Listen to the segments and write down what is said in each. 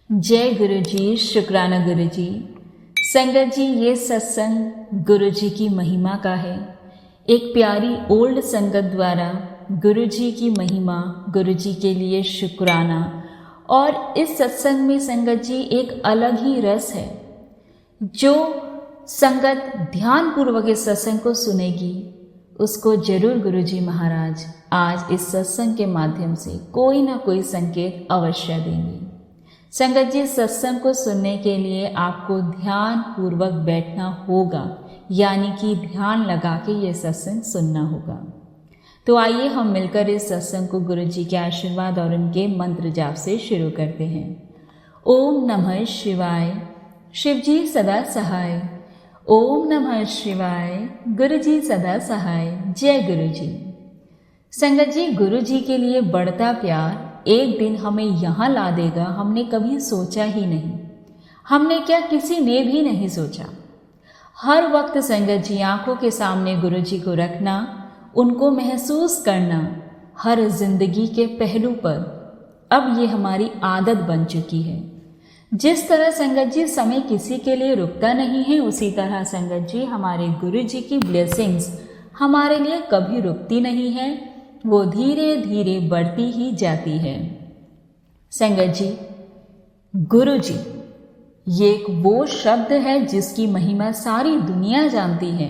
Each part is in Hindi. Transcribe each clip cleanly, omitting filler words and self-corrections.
जय गुरु जी, शुक्राना गुरु जी। संगत जी, ये सत्संग गुरु जी की महिमा का है। एक प्यारी ओल्ड संगत द्वारा गुरु जी की महिमा, गुरु जी के लिए शुक्राना। और इस सत्संग में संगत जी एक अलग ही रस है। जो संगत ध्यान पूर्वक इस सत्संग को सुनेगी उसको जरूर गुरु जी महाराज आज इस सत्संग के माध्यम से कोई ना कोई संकेत अवश्य देंगे। संगत जी, सत्संग को सुनने के लिए आपको ध्यान पूर्वक बैठना होगा, यानी कि ध्यान लगा के ये सत्संग सुनना होगा। तो आइए हम मिलकर इस सत्संग को गुरु जी के आशीर्वाद और उनके मंत्र जाप से शुरू करते हैं। ओम नमः शिवाय, शिव जी सदा सहाय। ओम नमः शिवाय, गुरु जी सदा सहाय। जय गुरु जी। संगत जी, गुरु जी के लिए बढ़ता प्यार एक दिन हमें यहाँ ला देगा, हमने कभी सोचा ही नहीं। हमने क्या, किसी ने भी नहीं सोचा। हर वक्त संगत जी आंखों के सामने गुरु जी को रखना, उनको महसूस करना, हर जिंदगी के पहलू पर अब ये हमारी आदत बन चुकी है। जिस तरह संगत जी समय किसी के लिए रुकता नहीं है, उसी तरह संगत जी हमारे गुरु जी की ब्लेसिंग्स हमारे लिए कभी रुकती नहीं है, वो धीरे धीरे बढ़ती ही जाती है। संगत जी, गुरु जी ये एक वो शब्द है जिसकी महिमा सारी दुनिया जानती है,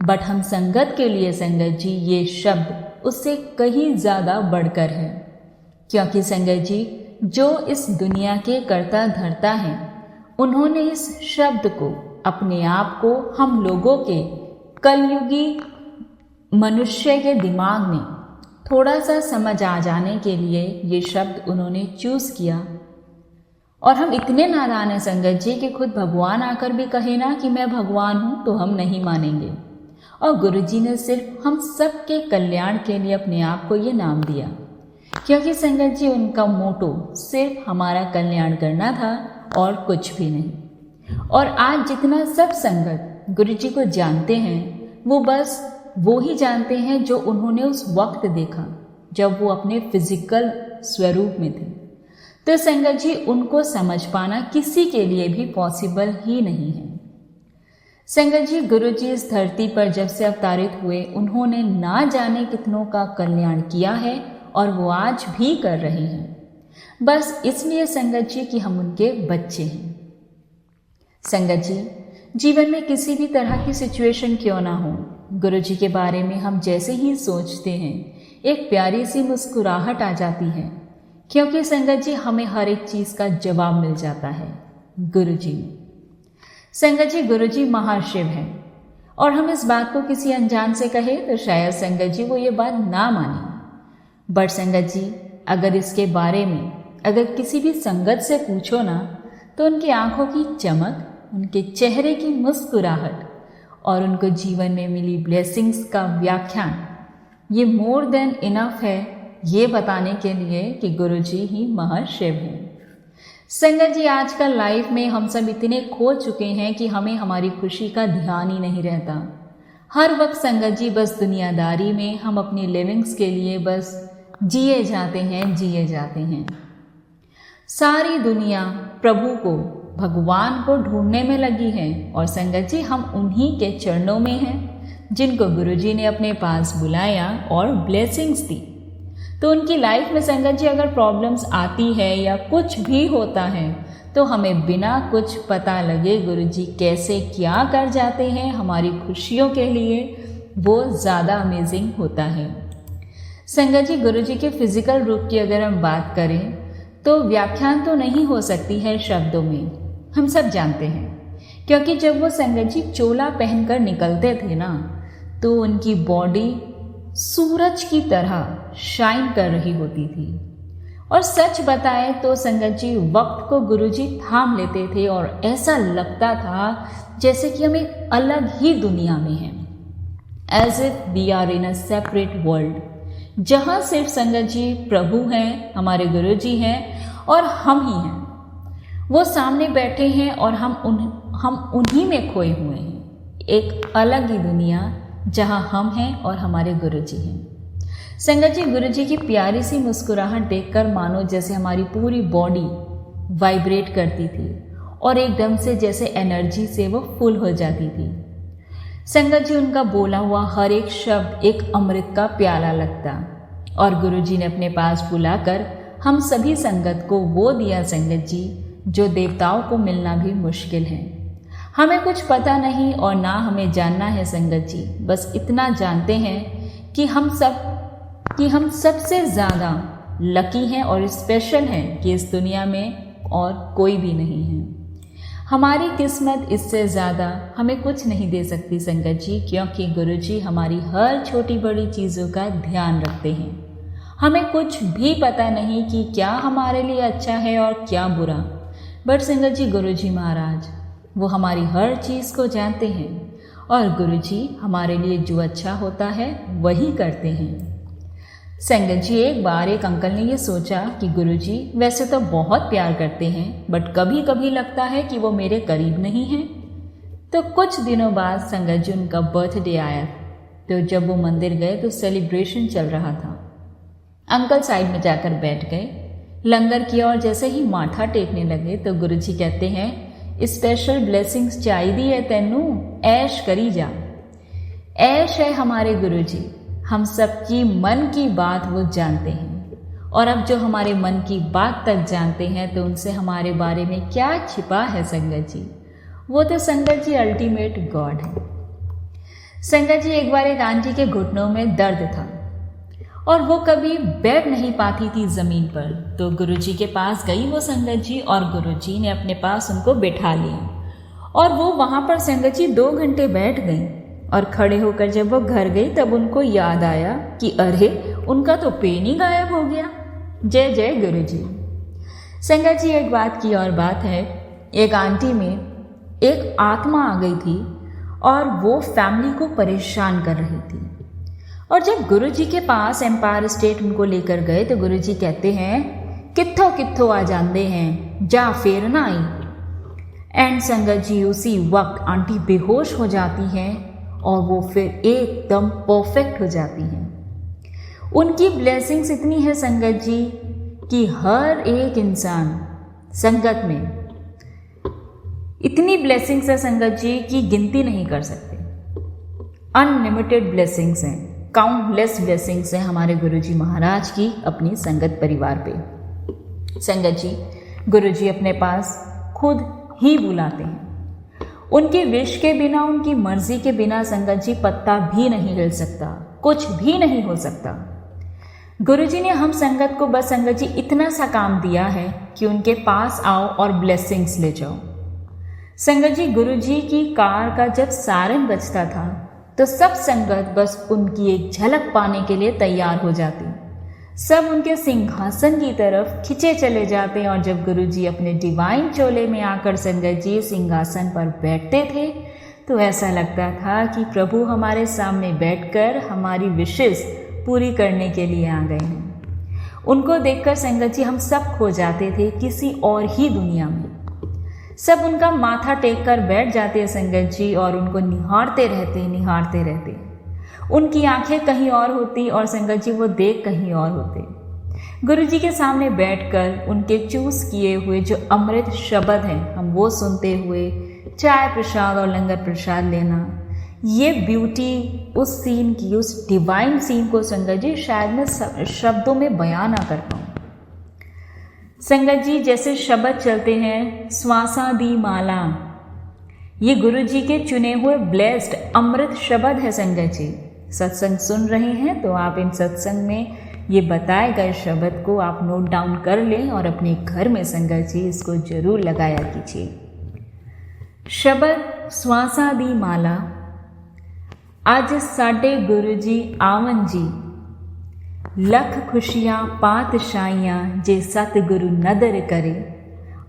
बट हम संगत के लिए संगत जी ये शब्द उससे कहीं ज़्यादा बढ़कर है। क्योंकि संगत जी जो इस दुनिया के कर्ता धर्ता हैं, उन्होंने इस शब्द को, अपने आप को हम लोगों के कलयुगी मनुष्य के दिमाग में थोड़ा सा समझ आ जाने के लिए ये शब्द उन्होंने चूज़ किया। और हम इतने नादान हैं संगत जी कि खुद भगवान आकर भी कहे ना कि मैं भगवान हूँ तो हम नहीं मानेंगे। और गुरु जी ने सिर्फ हम सबके कल्याण के लिए अपने आप को ये नाम दिया, क्योंकि संगत जी उनका मोटो सिर्फ हमारा कल्याण करना था और कुछ भी नहीं। और आज जितना सब संगत गुरु जी को जानते हैं, वो बस वो ही जानते हैं जो उन्होंने उस वक्त देखा जब वो अपने फिजिकल स्वरूप में थे। तो संगत जी उनको समझ पाना किसी के लिए भी पॉसिबल ही नहीं है। संगत जी गुरु जी इस धरती पर जब से अवतारित हुए, उन्होंने ना जाने कितनों का कल्याण किया है और वो आज भी कर रहे हैं, बस इसलिए संगत जी कि हम उनके बच्चे हैं। संगत जी, जीवन में किसी भी तरह की सिचुएशन क्यों ना हो, गुरु जी के बारे में हम जैसे ही सोचते हैं एक प्यारी सी मुस्कुराहट आ जाती है, क्योंकि संगत जी हमें हर एक चीज़ का जवाब मिल जाता है गुरु जी में। संगत जी गुरु जी महाशिव हैं, और हम इस बात को किसी अनजान से कहे तो शायद संगत जी वो ये बात ना माने। बट संगत जी अगर इसके बारे में अगर किसी भी संगत से पूछो ना, तो उनकी आंखों की चमक, उनके चेहरे की मुस्कुराहट और उनको जीवन में मिली ब्लेसिंग्स का व्याख्यान ये मोर देन इनफ है ये बताने के लिए कि गुरु जी ही महाशिव हैं। संगत जी आजकल लाइफ में हम सब इतने खो चुके हैं कि हमें हमारी खुशी का ध्यान ही नहीं रहता। हर वक्त संगत जी बस दुनियादारी में हम अपनी लिविंग्स के लिए बस जिए जाते हैं। सारी दुनिया प्रभु को, भगवान को ढूंढने में लगी है, और संगत जी हम उन्हीं के चरणों में हैं जिनको गुरु जी ने अपने पास बुलाया और ब्लेसिंग्स दी। तो उनकी लाइफ में संगत जी अगर प्रॉब्लम्स आती है या कुछ भी होता है, तो हमें बिना कुछ पता लगे गुरु जी कैसे क्या कर जाते हैं हमारी खुशियों के लिए, वो ज़्यादा अमेजिंग होता है। संगत जी गुरु जी के फिजिकल रूप की अगर हम बात करें तो व्याख्यान तो नहीं हो सकती है शब्दों में, हम सब जानते हैं। क्योंकि जब वो संगत जी चोला पहनकर निकलते थे ना, तो उनकी बॉडी सूरज की तरह शाइन कर रही होती थी। और सच बताए तो संगत जी वक्त को गुरु जी थाम लेते थे और ऐसा लगता था जैसे कि हम एक अलग ही दुनिया में हैं, as if we are in a separate world, जहाँ सिर्फ संगत जी प्रभु हैं, हमारे गुरु जी हैं और हम ही हैं। वो सामने बैठे हैं और हम उन्हीं में खोए हुए हैं, एक अलग ही दुनिया जहाँ हम हैं और हमारे गुरु जी हैं। संगत जी गुरु जी की प्यारी सी मुस्कुराहट देखकर मानो जैसे हमारी पूरी बॉडी वाइब्रेट करती थी और एकदम से जैसे एनर्जी से वो फुल हो जाती थी। संगत जी, उनका बोला हुआ हर एक शब्द एक अमृत का प्याला लगता और गुरुजी ने अपने पास बुलाकर हम सभी संगत को वो दिया संगत जी जो देवताओं को मिलना भी मुश्किल है। हमें कुछ पता नहीं और ना हमें जानना है संगत जी, बस इतना जानते हैं कि हम सबसे ज़्यादा लकी हैं और स्पेशल हैं कि इस दुनिया में और कोई भी नहीं है। हमारी किस्मत इससे ज़्यादा हमें कुछ नहीं दे सकती संगत जी, क्योंकि गुरुजी हमारी हर छोटी बड़ी चीज़ों का ध्यान रखते हैं। हमें कुछ भी पता नहीं कि क्या हमारे लिए अच्छा है और क्या बुरा, बट संगत जी गुरुजी महाराज वो हमारी हर चीज़ को जानते हैं और गुरुजी हमारे लिए जो अच्छा होता है वही करते हैं। संगत जी, एक बार एक अंकल ने ये सोचा कि गुरुजी वैसे तो बहुत प्यार करते हैं, बट कभी कभी लगता है कि वो मेरे करीब नहीं हैं। तो कुछ दिनों बाद संगत जी उनका बर्थडे आया, तो जब वो मंदिर गए तो सेलिब्रेशन चल रहा था। अंकल साइड में जाकर बैठ गए। लंगर की ओर जैसे ही माथा टेकने लगे तो गुरुजी कहते हैं, स्पेशल ब्लेसिंग्स चाहिए है तेनू, ऐश करी जा। ऐश है हमारे गुरुजी, हम सबकी मन की बात वो जानते हैं और अब जो हमारे मन की बात तक जानते हैं तो उनसे हमारे बारे में क्या छिपा है संगत जी, वो तो संगत जी अल्टीमेट गॉड है। संगत जी, एक बार एक आंटी के घुटनों में दर्द था और वो कभी बैठ नहीं पाती थी ज़मीन पर, तो गुरुजी के पास गई वो संगत जी और गुरुजी ने अपने पास उनको बैठा लिया और वो वहाँ पर संगत जी 2 घंटे बैठ गई और खड़े होकर जब वो घर गई तब उनको याद आया कि अरे उनका तो पेन ही गायब हो गया। जय जय गुरुजी। संगत जी, एक बात की और बात है, एक आंटी में एक आत्मा आ गई थी और वो फैमिली को परेशान कर रही थी और जब गुरुजी के पास एम्पायर स्टेट उनको लेकर गए तो गुरुजी कहते हैं, कित्थों कित्थों आ जाते हैं, जा फेर ना आई। एंड संगत जी, उसी वक्त आंटी बेहोश हो जाती हैं और वो फिर एकदम परफेक्ट हो जाती हैं। उनकी ब्लेसिंग्स इतनी है संगत जी कि हर एक इंसान संगत में इतनी ब्लेसिंग्स है संगत जी कि गिनती नहीं कर सकते। अनलिमिटेड ब्लेसिंग्स हैं, काउंटलेस ब्लेसिंग्स हैं हमारे गुरुजी महाराज की अपनी संगत परिवार पे। संगत जी, गुरुजी अपने पास खुद ही बुलाते हैं। उनकी विश के बिना, उनकी मर्जी के बिना संगत जी पत्ता भी नहीं हिल सकता, कुछ भी नहीं हो सकता। गुरुजी ने हम संगत को बस संगत जी इतना सा काम दिया है कि उनके पास आओ और ब्लेसिंग्स ले जाओ। संगत जी, गुरुजी की कार का जब सायरन बजता था तो सब संगत बस उनकी एक झलक पाने के लिए तैयार हो जाती। सब उनके सिंहासन की तरफ खिंचे चले जाते और जब गुरुजी अपने डिवाइन चोले में आकर संगत जी सिंहासन पर बैठते थे तो ऐसा लगता था कि प्रभु हमारे सामने बैठकर हमारी विशेष पूरी करने के लिए आ गए हैं। उनको देखकर संगत जी हम सब खो जाते थे किसी और ही दुनिया में। सब उनका माथा टेक कर बैठ जाते हैं संगत जी और उनको निहारते रहते। उनकी आंखें कहीं और होती और संगत जी वो देख कहीं और होते। गुरुजी के सामने बैठकर उनके चूज किए हुए जो अमृत शब्द हैं हम वो सुनते हुए चाय प्रसाद और लंगर प्रसाद लेना, ये ब्यूटी उस सीन की, उस डिवाइन सीन को संगत जी शायद मैं शब्दों में बयान ना कर पाऊँ। संगत जी, जैसे शब्द चलते हैं श्वासा दी माला, ये गुरुजी के चुने हुए ब्लेस्ड अमृत शब्द है संगत जी। सत्संग सुन रहे हैं तो आप इन सत्संग में ये बताए गए शब्द को आप नोट डाउन कर लें और अपने घर में संगत जी इसको जरूर लगाया कीजिए। शब्द श्वासा दी माला, आज साडे गुरुजी आवन जी, लख खुशियाँ पातशाइयाँ जे सतगुरु नदर करे।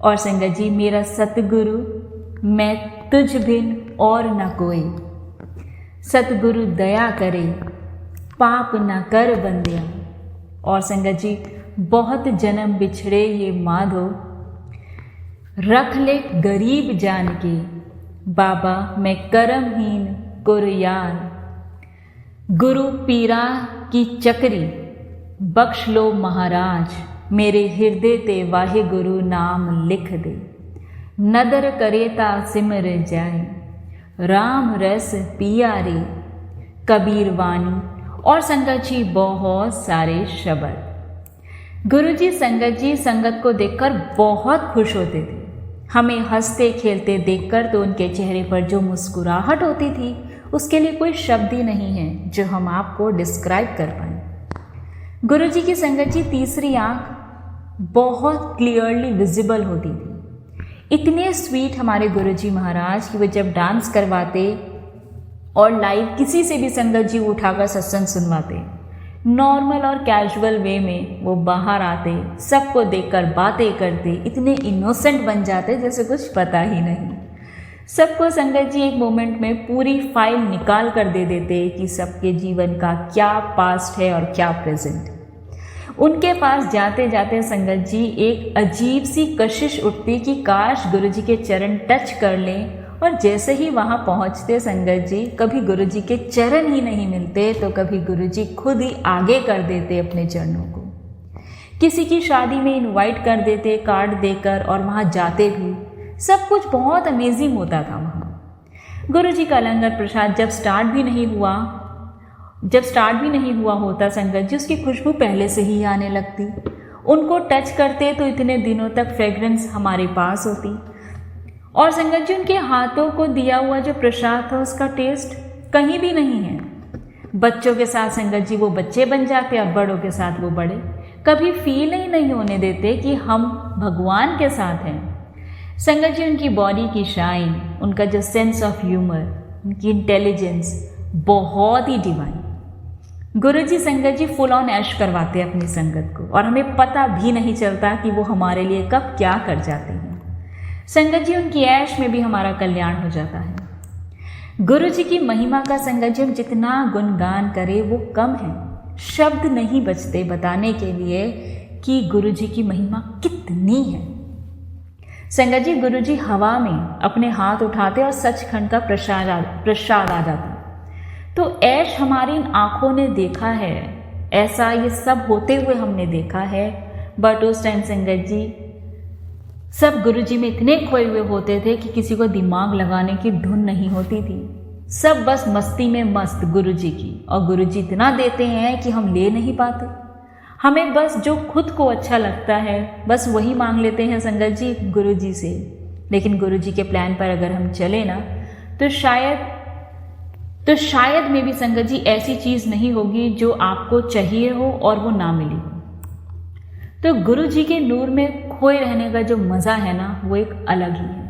और संगत जी, मेरा सतगुरु मैं तुझ बिन और न कोई, सतगुरु दया करे पाप न कर बंदिया। और संगत जी, बहुत जन्म बिछड़े ये माधो, रख ले गरीब जान के, बाबा मैं करमहीन कुरयार। गुरु पीरा की चकरी बख्श लो महाराज, मेरे हृदय ते वाहे गुरु नाम लिख दे। नदर करे ता सिमर जाए, राम रस पिया रे, कबीर वाणी और संगत जी बहुत सारे शब्द। गुरुजी संगत को देखकर बहुत खुश होते थे। हमें हंसते खेलते देखकर तो उनके चेहरे पर जो मुस्कुराहट होती थी उसके लिए कोई शब्द ही नहीं है जो हम आपको डिस्क्राइब कर पाए। गुरुजी की संगत जी तीसरी आंख बहुत क्लियरली विजिबल होती थी। इतने स्वीट हमारे गुरुजी महाराज कि वो जब डांस करवाते और लाइव किसी से भी संगत जी उठाकर सत्संग सुनवाते, नॉर्मल और कैजुअल वे में वो बाहर आते, सबको देखकर बातें करते, इतने इनोसेंट बन जाते जैसे कुछ पता ही नहीं। सबको संगत जी एक मोमेंट में पूरी फाइल निकाल कर दे देते कि सबके जीवन का क्या पास्ट है और क्या प्रेजेंट। उनके पास जाते जाते संगत जी एक अजीब सी कशिश उठती कि काश गुरुजी के चरण टच कर लें, और जैसे ही वहाँ पहुँचते संगत जी कभी गुरुजी के चरण ही नहीं मिलते तो कभी गुरुजी खुद ही आगे कर देते अपने चरणों को। किसी की शादी में इनवाइट कर देते कार्ड देकर और वहाँ जाते भी। सब कुछ बहुत अमेजिंग होता था वहाँ। गुरुजी का लंगर प्रसाद जब स्टार्ट भी नहीं हुआ होता संगत जी उसकी खुशबू पहले से ही आने लगती। उनको टच करते तो इतने दिनों तक फ्रेग्रेंस हमारे पास होती। और संगत जी उनके हाथों को दिया हुआ जो प्रसाद था उसका टेस्ट कहीं भी नहीं है। बच्चों के साथ संगत जी वो बच्चे बन जाते और बड़ों के साथ वो बड़े। कभी फील ही नहीं होने देते कि हम भगवान के साथ हैं। संगत जी उनकी बॉडी की शाइन, उनका जो सेंस ऑफ ह्यूमर, उनकी इंटेलिजेंस बहुत ही डिवाइन। गुरुजी संगत जी फुल ऑन ऐश करवाते हैं अपनी संगत को और हमें पता भी नहीं चलता कि वो हमारे लिए कब क्या कर जाते हैं। संगत जी उनकी ऐश में भी हमारा कल्याण हो जाता है। गुरु जी की महिमा का संगत जी हम जितना गुणगान करें वो कम है। शब्द नहीं बचते बताने के लिए कि गुरु जी की महिमा कितनी है। संगत जी गुरु जी हवा में अपने हाथ उठाते और सचखंड का प्रसाद आ जाता। तो ऐश हमारी इन आंखों ने देखा है, ऐसा ये सब होते हुए हमने देखा है। बट उस टाइम संगत जी सब गुरुजी में इतने खोए हुए होते थे कि किसी को दिमाग लगाने की धुन नहीं होती थी। सब बस मस्ती में मस्त गुरुजी की, और गुरुजी इतना देते हैं कि हम ले नहीं पाते। हमें बस जो खुद को अच्छा लगता है बस वही मांग लेते हैं संगत जी गुरुजी से। लेकिन गुरुजी के प्लान पर अगर हम चले ना तो शायद में भी संगत जी ऐसी चीज़ नहीं होगी जो आपको चाहिए हो और वो ना मिली हो। तो गुरु जी के नूर में खोए रहने का जो मज़ा है ना वो एक अलग ही है।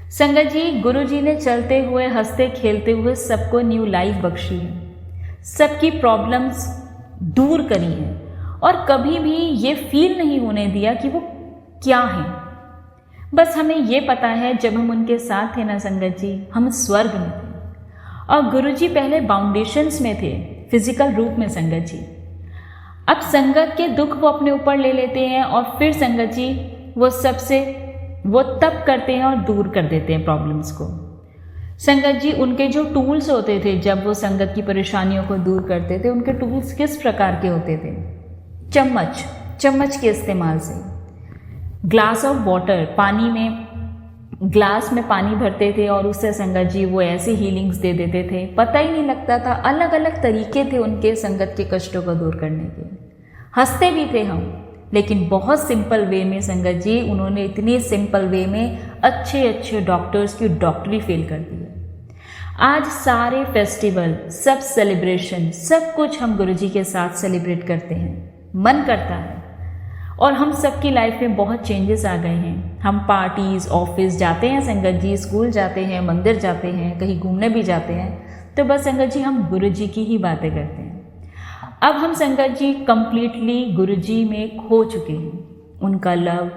संगत जी गुरु जी ने चलते हुए हंसते खेलते हुए सबको न्यू लाइफ बख्शी है, सबकी प्रॉब्लम्स दूर करी है और कभी भी ये फील नहीं होने दिया कि वो क्या है। बस हमें ये पता है जब हम उनके साथ थे ना संगत जी हम स्वर्ग में थे। और गुरु जी पहले बाउंडेशंस में थे फिजिकल रूप में संगत जी। अब संगत के दुख वो अपने ऊपर ले लेते हैं और फिर संगत जी वो तब करते हैं और दूर कर देते हैं प्रॉब्लम्स को। संगत जी उनके जो टूल्स होते थे जब वो संगत की परेशानियों को दूर करते थे, उनके टूल्स किस प्रकार के होते थे? चम्मच के इस्तेमाल से, ग्लास ऑफ वाटर, ग्लास में पानी भरते थे और उससे संगत जी वो ऐसी हीलिंग्स दे देते थे, पता ही नहीं लगता था। अलग अलग तरीके थे उनके संगत के कष्टों को दूर करने के। हंसते भी थे हम, लेकिन बहुत सिंपल वे में संगत जी उन्होंने इतनी सिंपल वे में अच्छे डॉक्टर्स की डॉक्टरी फेल कर दी है। आज सारे फेस्टिवल, सब सेलिब्रेशन, सब कुछ हम गुरुजी के साथ सेलिब्रेट करते हैं, मन करता है। और हम सबकी लाइफ में बहुत चेंजेस आ गए हैं। हम पार्टीज, ऑफिस जाते हैं संगत जी, स्कूल जाते हैं, मंदिर जाते हैं, कहीं घूमने भी जाते हैं, तो बस संगत जी हम गुरुजी की ही बातें करते हैं। अब हम संगत जी कंप्लीटली गुरुजी में खो चुके हैं। उनका लव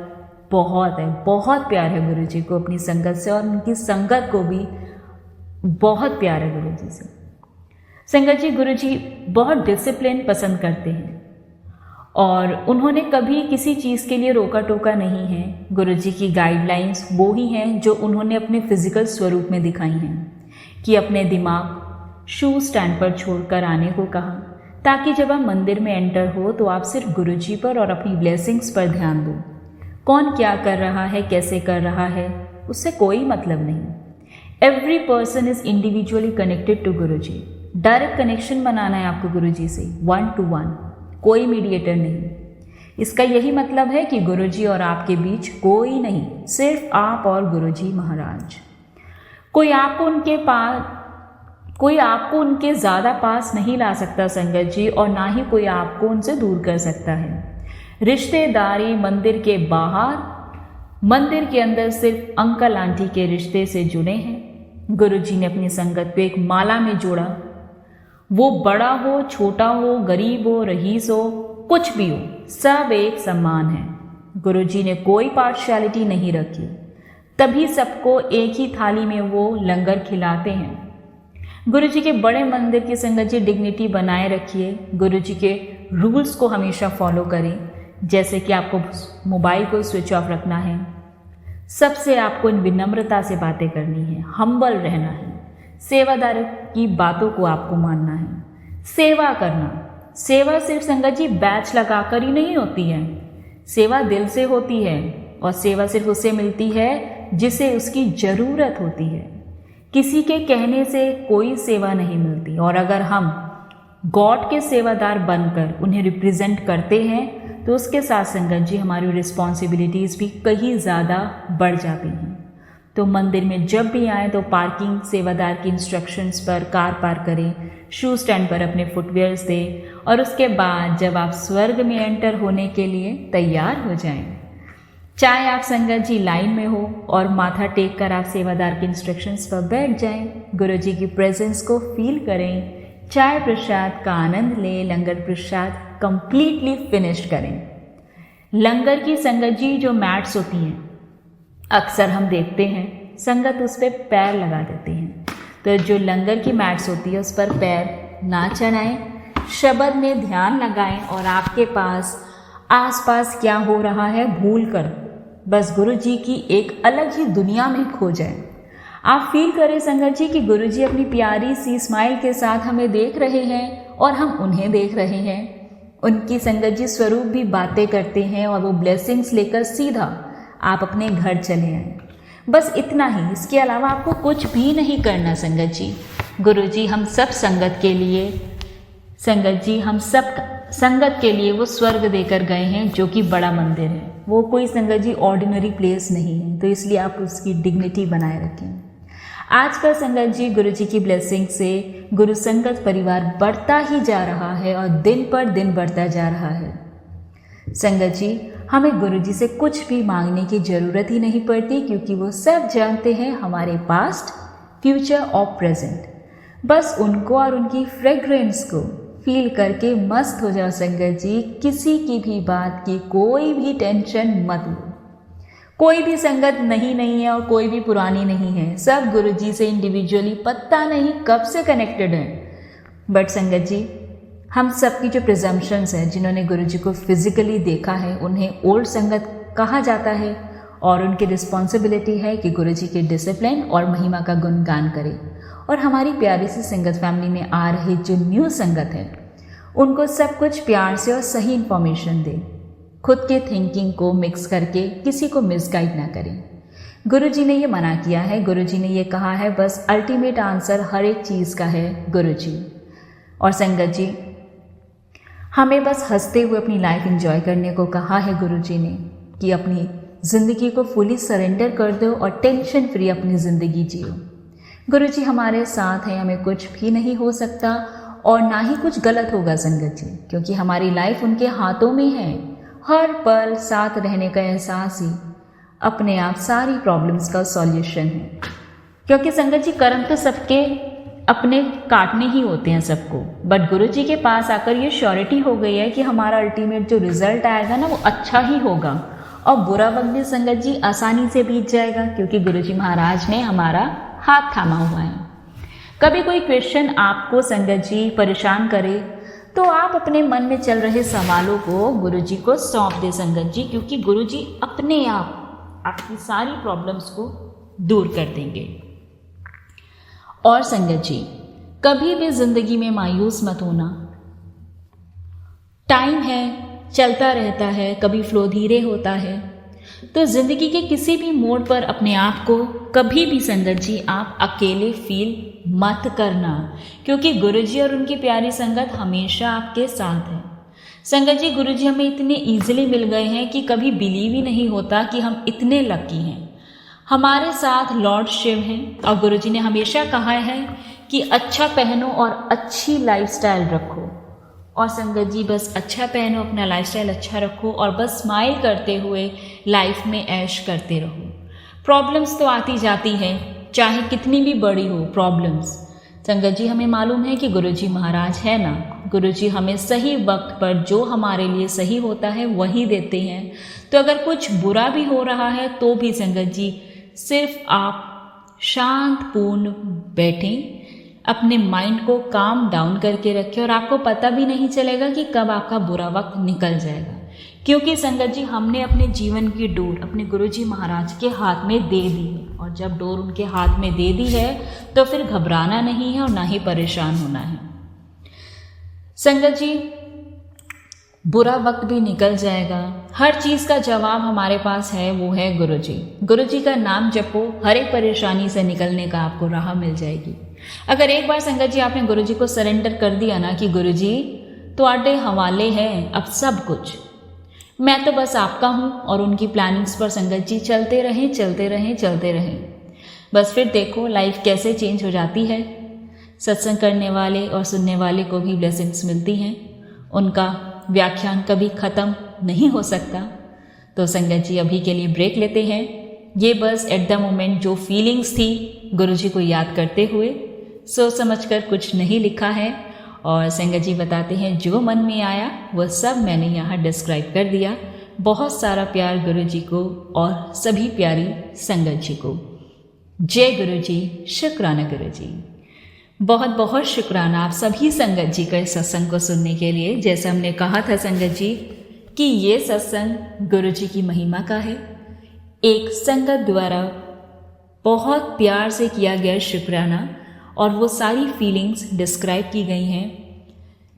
बहुत है, बहुत प्यार है गुरुजी को अपनी संगत से, और उनकी संगत को भी बहुत प्यार है गुरुजी से। संगत जी गुरुजी बहुत डिसिप्लिन पसंद करते हैं और उन्होंने कभी किसी चीज़ के लिए रोका टोका नहीं है। गुरुजी की गाइडलाइंस वो ही हैं जो उन्होंने अपने फिजिकल स्वरूप में दिखाई हैं कि अपने दिमाग शू स्टैंड पर छोड़कर आने को कहा, ताकि जब आप मंदिर में एंटर हो तो आप सिर्फ गुरुजी पर और अपनी ब्लेसिंग्स पर ध्यान दो। कौन क्या कर रहा है, कैसे कर रहा है, उससे कोई मतलब नहीं। Every person is individually connected to Guruji. Direct connection बनाना है आपको गुरुजी से, 1 to 1, कोई मीडिएटर नहीं। इसका यही मतलब है कि गुरुजी और आपके बीच कोई नहीं, सिर्फ आप और गुरुजी महाराज। कोई आपको उनके ज़्यादा पास नहीं ला सकता संगत जी, और ना ही कोई आपको उनसे दूर कर सकता है। रिश्तेदारी मंदिर के बाहर, मंदिर के अंदर सिर्फ अंकल आंटी के रिश्ते से जुड़े हैं। गुरुजी ने अपनी संगत को एक माला में जोड़ा। वो बड़ा हो, छोटा हो, गरीब हो, रईस हो, कुछ भी हो, सब एक समान है। गुरुजी ने कोई पार्शियलिटी नहीं रखी, तभी सबको एक ही थाली में वो लंगर खिलाते हैं। गुरुजी के बड़े मंदिर की संगत जी डिग्निटी बनाए रखिए। गुरुजी के रूल्स को हमेशा फॉलो करें, जैसे कि आपको मोबाइल को स्विच ऑफ रखना है, सबसे आपको विनम्रता से बातें करनी है, हम्बल रहना है, सेवादार की बातों को आपको मानना है, सेवा करना। सेवा सिर्फ संगत जी बैच लगाकर ही नहीं होती है, सेवा दिल से होती है, और सेवा सिर्फ उसे मिलती है जिसे उसकी ज़रूरत होती है। किसी के कहने से कोई सेवा नहीं मिलती, और अगर हम गॉड के सेवादार बनकर उन्हें रिप्रेजेंट करते हैं तो उसके साथ संगत जी हमारी रिस्पॉन्सिबिलिटीज़ भी कहीं ज़्यादा बढ़ जाती हैं। तो मंदिर में जब भी आए तो पार्किंग सेवादार की इंस्ट्रक्शंस पर कार पार्क करें, शू स्टैंड पर अपने फुटवेयर्स दें, और उसके बाद जब आप स्वर्ग में एंटर होने के लिए तैयार हो जाएं, चाहे आप संगत जी लाइन में हो और माथा टेक कर आप सेवादार के इंस्ट्रक्शंस पर बैठ जाएं, गुरुजी की प्रेजेंस को फील करें, चाय प्रसाद का आनंद लें, लंगर प्रसाद कंप्लीटली फिनिश करें। लंगर की संगत जी जो मैट्स होती हैं, अक्सर हम देखते हैं संगत उस पर पैर लगा देते हैं, तो जो लंगर की मैट्स होती है उस पर पैर ना चढ़ाएं, शब्द में ध्यान लगाएं, और आपके पास आसपास क्या हो रहा है भूल कर बस गुरुजी की एक अलग ही दुनिया में खो जाए। आप फील करें संगत जी कि गुरुजी अपनी प्यारी सी स्माइल के साथ हमें देख रहे हैं और हम उन्हें देख रहे हैं। उनकी संगत जी स्वरूप भी बातें करते हैं और वो ब्लेसिंग्स लेकर सीधा आप अपने घर चले आए। बस इतना ही, इसके अलावा आपको कुछ भी नहीं करना संगत जी। गुरुजी हम सब संगत के लिए, संगत जी हम सब संगत के लिए वो स्वर्ग देकर गए हैं जो कि बड़ा मंदिर है। वो कोई संगत जी ऑर्डिनरी प्लेस नहीं है, तो इसलिए आप उसकी डिग्निटी बनाए रखें। आजकल संगत जी गुरुजी की ब्लेसिंग से गुरु संगत परिवार बढ़ता ही जा रहा है और दिन पर दिन बढ़ता जा रहा है। संगत जी हमें गुरुजी से कुछ भी मांगने की ज़रूरत ही नहीं पड़ती, क्योंकि वो सब जानते हैं हमारे पास्ट, फ्यूचर और प्रेजेंट। बस उनको और उनकी फ्रेग्रेंस को फील करके मस्त हो जाओ संगत जी। किसी की भी बात की कोई भी टेंशन मत लो। कोई भी संगत नहीं है और कोई भी पुरानी नहीं है, सब गुरुजी से इंडिविजुअली पता नहीं कब से कनेक्टेड हैं। बट संगत जी हम सबकी जो प्रिजम्पशंस हैं, जिन्होंने गुरुजी को फिजिकली देखा है, उन्हें ओल्ड संगत कहा जाता है, और उनकी रिस्पॉन्सिबिलिटी है कि गुरुजी के डिसिप्लिन और महिमा का गुणगान करें। और हमारी प्यारी सी संगत फैमिली में आ रही जो न्यू संगत है, उनको सब कुछ प्यार से और सही इन्फॉर्मेशन दें। खुद के थिंकिंग को मिक्स करके किसी को मिसगाइड ना करें। गुरुजी ने ये मना किया है, गुरुजी ने ये कहा है बस अल्टीमेट आंसर हर एक चीज़ का है गुरुजी। और संगत जी हमें बस हंसते हुए अपनी लाइफ एंजॉय करने को कहा है गुरुजी ने, कि अपनी ज़िंदगी को फुली सरेंडर कर दो और टेंशन फ्री अपनी ज़िंदगी जियो। गुरुजी हमारे साथ हैं, हमें कुछ भी नहीं हो सकता और ना ही कुछ गलत होगा संगत जी, क्योंकि हमारी लाइफ उनके हाथों में है। हर पल साथ रहने का एहसास ही अपने आप सारी प्रॉब्लम्स का सॉल्यूशन है। क्योंकि संगत जी कर्म तो सबके अपने काटने ही होते हैं सबको, बट गुरुजी के पास आकर ये श्योरिटी हो गई है कि हमारा अल्टीमेट जो रिजल्ट आएगा ना वो अच्छा ही होगा, और बुरा वक्त भी संगत जी आसानी से बीत जाएगा, क्योंकि गुरुजी महाराज ने हमारा हाथ थामा हुआ है। कभी कोई क्वेश्चन आपको संगत जी परेशान करे तो आप अपने मन में चल रहे सवालों को गुरुजी को सौंप दे संगत जी, क्योंकि गुरुजी अपने आप आपकी सारी प्रॉब्लम्स को दूर कर देंगे। और संगत जी कभी भी ज़िंदगी में मायूस मत होना। टाइम है, चलता रहता है, कभी फ्लो धीरे होता है। तो ज़िंदगी के किसी भी मोड़ पर अपने आप को कभी भी संगत जी आप अकेले फील मत करना, क्योंकि गुरुजी और उनकी प्यारी संगत हमेशा आपके साथ है। संगत जी, गुरुजी हमें इतने ईजिली मिल गए हैं कि कभी बिलीव ही नहीं होता कि हम इतने लकी हैं। हमारे साथ लॉर्ड शिव हैं और गुरुजी ने हमेशा कहा है कि अच्छा पहनो और अच्छी लाइफस्टाइल रखो। और संगत जी, बस अच्छा पहनो, अपना लाइफस्टाइल अच्छा रखो और बस स्माइल करते हुए लाइफ में ऐश करते रहो। प्रॉब्लम्स तो आती जाती है, चाहे कितनी भी बड़ी हो प्रॉब्लम्स। संगत जी, हमें मालूम है कि गुरुजी महाराज है ना, गुरुजी हमें सही वक्त पर जो हमारे लिए सही होता है वही देते हैं। तो अगर कुछ बुरा भी हो रहा है तो भी संगत जी सिर्फ आप शांतपूर्ण बैठें, अपने माइंड को काम डाउन करके रखें और आपको पता भी नहीं चलेगा कि कब आपका बुरा वक्त निकल जाएगा। क्योंकि संगत जी हमने अपने जीवन की डोर अपने गुरुजी महाराज के हाथ में दे दी है, और जब डोर उनके हाथ में दे दी है तो फिर घबराना नहीं है और ना ही परेशान होना है। संगत जी, बुरा वक्त भी निकल जाएगा, हर चीज़ का जवाब हमारे पास है, वो है गुरुजी। गुरुजी का नाम जपो, हर एक परेशानी से निकलने का आपको राह मिल जाएगी। अगर एक बार संगत जी आपने गुरुजी को सरेंडर कर दिया ना कि गुरुजी तुहाडे हवाले है अब सब कुछ, मैं तो बस आपका हूँ, और उनकी प्लानिंग्स पर संगत जी चलते रहें चलते रहें चलते रहें, बस फिर देखो लाइफ कैसे चेंज हो जाती है। सत्संग करने वाले और सुनने वाले को भी ब्लेसिंग्स मिलती हैं, उनका व्याख्यान कभी ख़त्म नहीं हो सकता। तो संगत जी अभी के लिए ब्रेक लेते हैं। ये बस एट द मोमेंट जो फीलिंग्स थी गुरुजी को याद करते हुए, सोच समझकर कुछ नहीं लिखा है, और संगत जी बताते हैं जो मन में आया वह सब मैंने यहाँ डिस्क्राइब कर दिया। बहुत सारा प्यार गुरुजी को और सभी प्यारी संगत जी को। जय गुरुजी, शुक्राना गुरुजी। बहुत बहुत शुक्राना आप सभी संगत जी का इस सत्संग को सुनने के लिए। जैसा हमने कहा था संगत जी कि ये सत्संग गुरुजी की महिमा का है, एक संगत द्वारा बहुत प्यार से किया गया शुक्राना, और वो सारी फीलिंग्स डिस्क्राइब की गई हैं।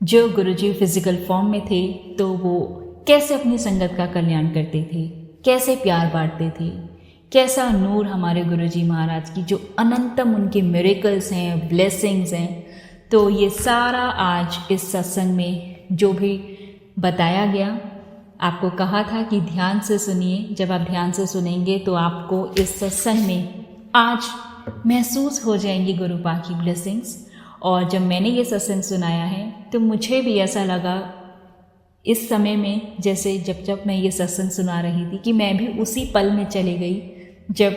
जो गुरुजी फिजिकल फॉर्म में थे तो वो कैसे अपनी संगत का कल्याण करते थे, कैसे प्यार बांटते थे, कैसा नूर हमारे गुरुजी महाराज की जो अनंतम उनके मिरेकल्स हैं, ब्लेसिंग्स हैं। तो ये सारा आज इस सत्संग में जो भी बताया गया, आपको कहा था कि ध्यान से सुनिए। जब आप ध्यान से सुनेंगे तो आपको इस सत्संग में आज महसूस हो जाएंगी गुरु पाक की ब्लेसिंग्स। और जब मैंने ये सत्संग सुनाया है तो मुझे भी ऐसा लगा इस समय में, जैसे जब मैं ये सत्संग सुना रही थी, कि मैं भी उसी पल में चली गई जब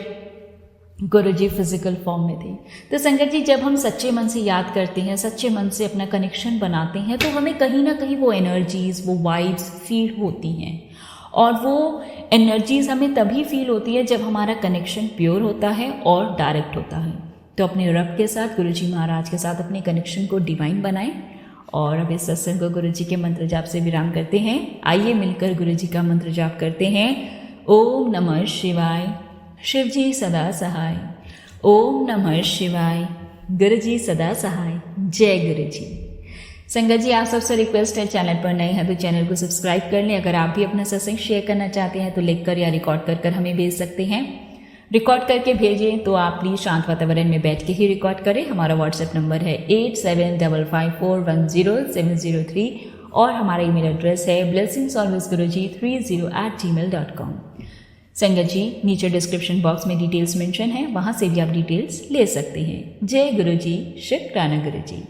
गुरुजी फिजिकल फॉर्म में थे। तो संगत जी, जब हम सच्चे मन से याद करते हैं, सच्चे मन से अपना कनेक्शन बनाते हैं, तो हमें कहीं ना कहीं वो एनर्जीज़, वो वाइब्स फील होती हैं। और वो एनर्जीज़ हमें तभी फील होती है जब हमारा कनेक्शन प्योर होता है और डायरेक्ट होता है। तो अपने रब के साथ, गुरुजी महाराज के साथ अपने कनेक्शन को डिवाइन बनाएं। और अब इस सत्संग को गुरुजी के मंत्र जाप से विराम करते हैं। आइए मिलकर गुरुजी का मंत्र जाप करते हैं। ओम नमः शिवाय, शिव जी सदा सहाय। ओम नमः शिवाय, गुरुजी सदा सहाय। जय गुरुजी। संगत जी, आप सबसे रिक्वेस्ट है, चैनल पर नए हैं तो चैनल को सब्सक्राइब कर लें। अगर आप भी अपना सत्संग शेयर करना चाहते हैं तो लिख कर या रिकॉर्ड कर हमें भेज सकते हैं। रिकॉर्ड करके भेजें तो आप प्लीज़ शांत वातावरण में बैठ के ही रिकॉर्ड करें। हमारा व्हाट्सएप नंबर है 8755410703 और हमारा ईमेल एड्रेस है blessingsalwaysguruji30@gmail.com। संगत जी, नीचे डिस्क्रिप्शन बॉक्स में डिटेल्स मेंशन है, वहाँ से भी आप डिटेल्स ले सकते हैं। जय गुरुजी, शुक्राना गुरुजी।